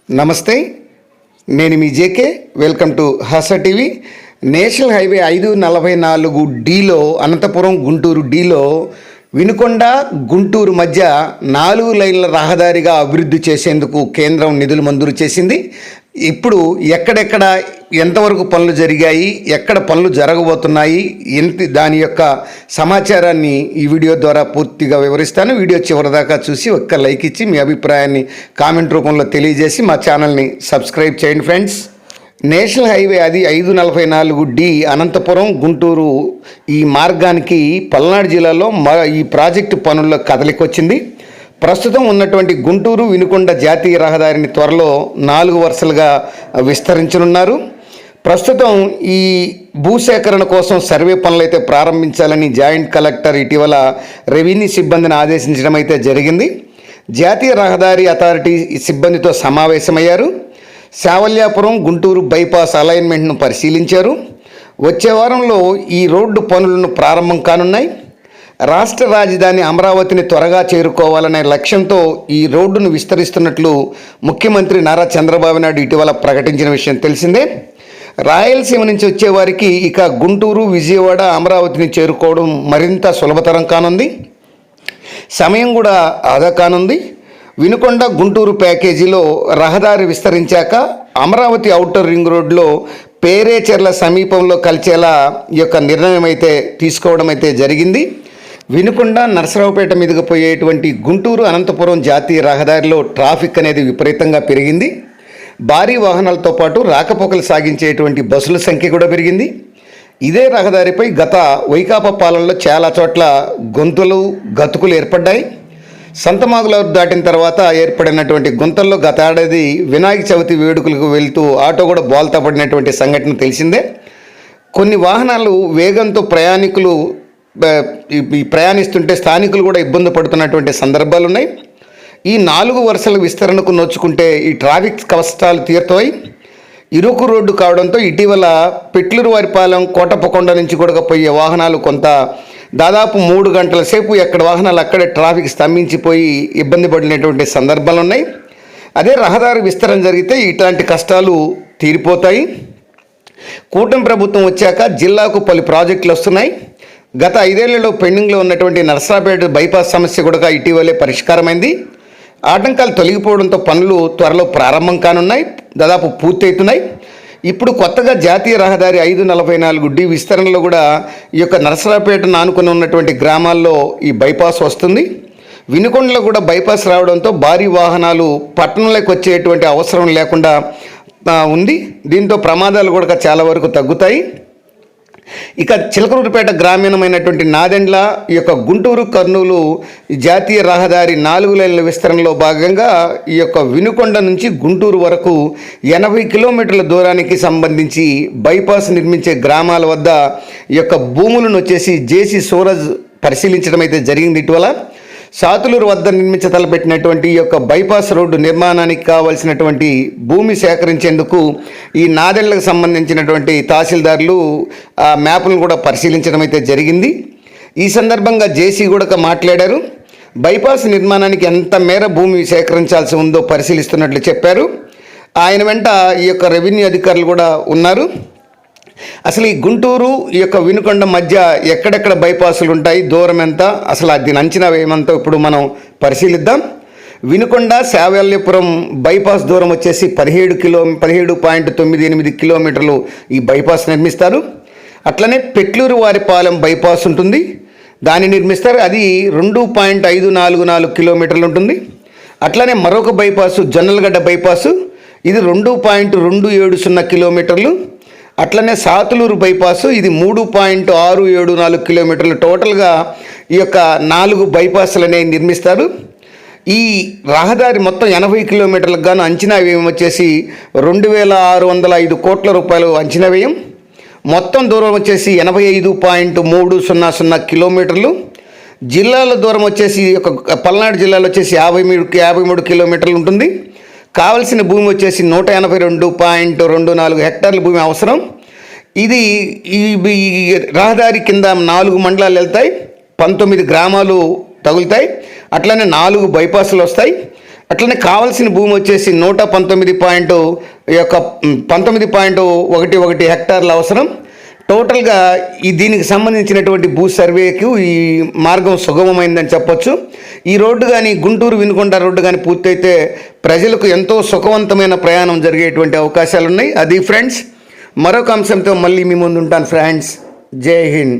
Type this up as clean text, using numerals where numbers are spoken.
నమస్తే, నేను మీ JK. Welcome to Hasa TV. National highway 544 డీలో అనంతపురం గుంటూరు డీలో వినుకొండ గుంటూరు మధ్య 4 లైన్ల రహదారిగా అభివృద్ధి చేసేందుకు కేంద్రం నిధులు మంజూరు చేసింది. ఇప్పుడు ఎక్కడెక్కడ ఎంతవరకు పనులు జరిగాయి, ఎక్కడ పనులు జరగబోతున్నాయి, దాని యొక్క సమాచారాన్ని ఈ వీడియో ద్వారా పూర్తిగా వివరిస్తాను. వీడియో చివరిదాకా చూసి ఒక్క లైక్ ఇచ్చి మీ అభిప్రాయాన్ని కామెంట్ రూపంలో తెలియజేసి మా ఛానల్ని సబ్స్క్రైబ్ చేయండి ఫ్రెండ్స్. నేషనల్ హైవే అది 544 డి అనంతపురం గుంటూరు ఈ మార్గానికి పల్నాడు జిల్లాలో ఈ ప్రాజెక్టు పనుల్లో కదలికొచ్చింది. ప్రస్తుతం ఉన్నటువంటి గుంటూరు వినుకొండ జాతీయ రహదారిని త్వరలో 4 వరుసలుగా విస్తరించనున్నారు. ప్రస్తుతం ఈ భూసేకరణ కోసం సర్వే పనులు అయితే ప్రారంభించాలని జాయింట్ కలెక్టర్ ఇటీవల రెవెన్యూ సిబ్బందిని ఆదేశించడం అయితే జరిగింది. జాతీయ రహదారి అథారిటీ సిబ్బందితో సమావేశమయ్యారు. శావల్యాపురం గుంటూరు బైపాస్ అలైన్మెంట్ను పరిశీలించారు. వచ్చే వారంలో ఈ రోడ్డు పనులను ప్రారంభం కానున్నాయి. రాష్ట్ర రాజధాని అమరావతిని త్వరగా చేరుకోవాలనే లక్ష్యంతో ఈ రోడ్డును విస్తరిస్తున్నట్లు ముఖ్యమంత్రి నారా చంద్రబాబు నాయుడు ఇటీవల ప్రకటించిన విషయం తెలిసిందే. రాయలసీమ నుంచి వచ్చేవారికి ఇక గుంటూరు, విజయవాడ, అమరావతిని చేరుకోవడం మరింత సులభతరం కానుంది. సమయం కూడా ఆదా కానుంది. వినుకొండ గుంటూరు ప్యాకేజీలో రహదారి విస్తరించాక అమరావతి ఔటర్ రింగ్ రోడ్లో పేరేచెర్ల సమీపంలో కలిచేలా ఈ యొక్క నిర్ణయం అయితే తీసుకోవడం అయితే జరిగింది. వినుకొండ నరసరావుపేట మీదుగా పోయేటువంటి గుంటూరు అనంతపురం జాతీయ రహదారిలో ట్రాఫిక్ అనేది విపరీతంగా పెరిగింది. భారీ వాహనాలతో పాటు రాకపోకలు సాగించేటువంటి బస్సుల సంఖ్య కూడా పెరిగింది. ఇదే రహదారిపై గత వైకాపా పాలనలో చాలా చోట్ల గతుకులు ఏర్పడ్డాయి. సంతమాగులూరు దాటిన తర్వాత ఏర్పడినటువంటి గుంతల్లో గత ఏడాది వినాయక చవితి వేడుకలకు వెళ్తూ ఆటో కూడా బోల్తా పడినటువంటి సంఘటన తెలిసిందే. కొన్ని వాహనాలు వేగంతో ప్రయాణిస్తుంటే స్థానికులు కూడా ఇబ్బంది పడుతున్నటువంటి సందర్భాలు ఉన్నాయి. ఈ 4 వరుసల విస్తరణకు నోచుకుంటే ఈ ట్రాఫిక్ కష్టాలు తీరుతాయి. ఇరుకు రోడ్డు కావడంతో ఇటీవల పెట్లూరువారిపాలెం, కోటప్పకొండ నుంచి కూడా పోయే వాహనాలు దాదాపు 3 గంటల సేపు ఎక్కడ వాహనాలు అక్కడే ట్రాఫిక్ స్తంభించిపోయి ఇబ్బంది పడినటువంటి సందర్భాలు ఉన్నాయి. అదే రహదారి విస్తరణ జరిగితే ఇట్లాంటి కష్టాలు తీరిపోతాయి. కూటమి ప్రభుత్వం వచ్చాక జిల్లాకు పలు ప్రాజెక్టులు వస్తున్నాయి. గత 5 ఏళ్లలో పెండింగ్లో ఉన్నటువంటి నరసరావుపేట బైపాస్ సమస్య కూడా ఇటీవలే పరిష్కారమైంది. ఆటంకాలు తొలగిపోవడంతో పనులు త్వరలో ప్రారంభం కానున్నాయి, దాదాపు పూర్తవుతున్నాయి. ఇప్పుడు కొత్తగా జాతీయ రహదారి 544 డి విస్తరణలో కూడా ఈ యొక్క నరసరావుపేటను ఆనుకుని ఉన్నటువంటి గ్రామాల్లో ఈ బైపాస్ వస్తుంది. వినుకొండలో కూడా బైపాస్ రావడంతో భారీ వాహనాలు పట్టణంలోకి వచ్చేటువంటి అవసరం లేకుండా ఉంది. దీంతో ప్రమాదాలు కూడా చాలా వరకు తగ్గుతాయి. ఇక చిలకలూరుపేట గ్రామీణమైనటువంటి నాదెండ్ల ఈ యొక్క గుంటూరు కర్నూలు జాతీయ రహదారి 4 లైన్ల విస్తరణలో భాగంగా ఈ యొక్క వినుకొండ నుంచి గుంటూరు వరకు 80 కిలోమీటర్ల దూరానికి సంబంధించి బైపాస్ నిర్మించే గ్రామాల వద్ద ఈ యొక్క భూములను జేసీ సూరజ్ పరిశీలించడం అయితే జరిగింది. ఇటీవల సాతులూరు వద్ద తలపెట్టినటువంటి ఈ యొక్క బైపాస్ రోడ్డు నిర్మాణానికి కావాల్సినటువంటి భూమి సేకరించేందుకు ఈ నాదెళ్లకు సంబంధించినటువంటి తహసీల్దారులు ఆ మ్యాప్లను కూడా పరిశీలించడం అయితే జరిగింది. ఈ సందర్భంగా జేసీ కూడా మాట్లాడారు. బైపాస్ నిర్మాణానికి ఎంత మేర భూమి సేకరించాల్సి ఉందో పరిశీలిస్తున్నట్లు చెప్పారు. ఆయన వెంట ఈ యొక్క రెవెన్యూ అధికారులు కూడా ఉన్నారు. అసలు ఈ గుంటూరు ఈ యొక్క వినుకొండ మధ్య ఎక్కడెక్కడ బైపాసులు ఉంటాయి, దూరం ఎంత, అసలు దీని అంచనా వేయమంతా ఇప్పుడు మనం పరిశీలిద్దాం. వినుకొండ శావల్యపురం బైపాస్ దూరం 17.98 కిలోమీటర్లు ఈ బైపాస్ నిర్మిస్తారు. అట్లనే పెట్లూరువారిపాలెం బైపాస్ ఉంటుంది, దాన్ని నిర్మిస్తారు. అది 2.544 కిలోమీటర్లు ఉంటుంది. అట్లనే మరొక బైపాసు జొన్నలగడ్డ బైపాసు, ఇది 2.270 కిలోమీటర్లు. అట్లనే సాతులూరు బైపాసు, ఇది 3.674 కిలోమీటర్లు. టోటల్గా ఈ యొక్క 4 బైపాసులు అనేవి నిర్మిస్తారు. ఈ రహదారి మొత్తం 80 కిలోమీటర్లకు గాను అంచనా వ్యయం 2,605 కోట్ల రూపాయలు అంచనా వ్యయం. మొత్తం దూరం 85.300 కిలోమీటర్లు. జిల్లాల దూరం పల్నాడు జిల్లాలో 53 కిలోమీటర్లు ఉంటుంది. కావలసిన భూమి 182.24 హెక్టార్ల భూమి అవసరం. ఇది ఈ రహదారి కింద 4 మండలాలు వెళ్తాయి, 19 గ్రామాలు తగులుతాయి. అట్లనే 4 బైపాసులు వస్తాయి. అట్లనే కావాల్సిన భూమి వచ్చేసి 19.11 హెక్టార్లు అవసరం. టోటల్గా దీనికి సంబంధించినటువంటి భూ సర్వేకు ఈ మార్గం సుగమమైందని చెప్పొచ్చు. ఈ రోడ్డు కానీ గుంటూరు వినుకొండ రోడ్డు కానీ పూర్తయితే ప్రజలకు ఎంతో సుఖవంతమైన ప్రయాణం జరిగేటువంటి అవకాశాలు ఉన్నాయి. అది ఫ్రెండ్స్, మరొక అంశంతో మళ్ళీ మీ ముందు ఉంటాను ఫ్రెండ్స్. జై హింద్.